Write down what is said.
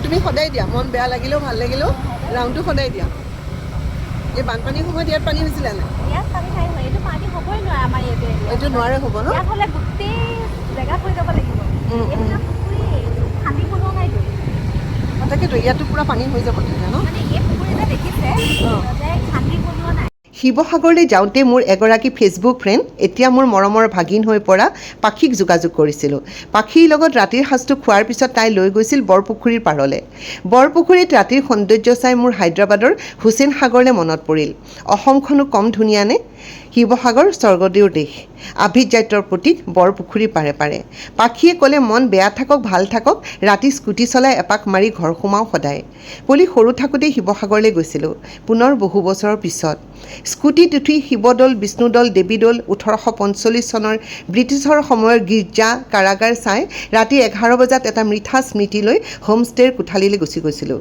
তুমি সদায় দিয়া মন বেয়া লাগিলেও ভাল লাগিলেও ৰাউণ্ডটো সদায় দিয়া এই বানপানীৰ সময়ত ইয়াত পানী হৈছিলে নাই ইয়াত পানী খাই হয় এইটো পানী হ'বই নোৱাৰে আমাৰ ইয়াতে এইটো নোৱাৰে হ'ব ন ইয়াত হ'লে গোটেই জেগাত হৈ যাব লাগিব এইবিলাক পুখুৰী খান্দি বনোৱা নাইতো তাকেতো ইয়াতো পূৰা পানী হৈ যাব তেতিয়া ন মানে এই পুখুৰী যে দেখিছে যে খান্দি বনোৱা নাই শিৱসাগৰলৈ যাওঁতে মোৰ এগৰাকী ফেচবুক ফ্ৰেণ্ড এতিয়া মোৰ মৰমৰ ভাগিন হৈ পৰা পাখীক যোগাযোগ কৰিছিলোঁ পাখীৰ লগত ৰাতিৰ সাঁজটো খোৱাৰ পিছত তাই লৈ গৈছিল বৰপুখুৰীৰ পাৰলৈ বৰপুখুৰীত ৰাতিৰ সৌন্দৰ্য চাই মোৰ হায়দৰাবাদৰ হুছেইন সাগৰলৈ মনত পৰিল অসমখনো কম ধুনীয়ানে শিৱসাগৰ স্বৰ্গদেউৰ দেশ আভিজাত্যৰ প্ৰতীক বৰপুখুৰীৰ পাৰে পাৰে পাখীয়ে ক'লে মন বেয়া থাকক ভাল থাকক ৰাতি স্কুটি চলাই এপাক মাৰি ঘৰ সোমাওঁ সদায় বুলি সৰু থাকোঁতেই শিৱসাগৰলৈ গৈছিলোঁ পুনৰ বহু বছৰৰ পিছত স্কুটিত উঠি শিৱদৌল বিষ্ণুদৌল দেৱীদৌল 1845 চনৰ ব্ৰিটিছৰ সময়ৰ গীৰ্জা কাৰাগাৰ চাই ৰাতি 11 বজাত এটা মিঠা স্মৃতি লৈ হোমষ্টেৰ কোঠালীলৈ গুচি গৈছিলোঁ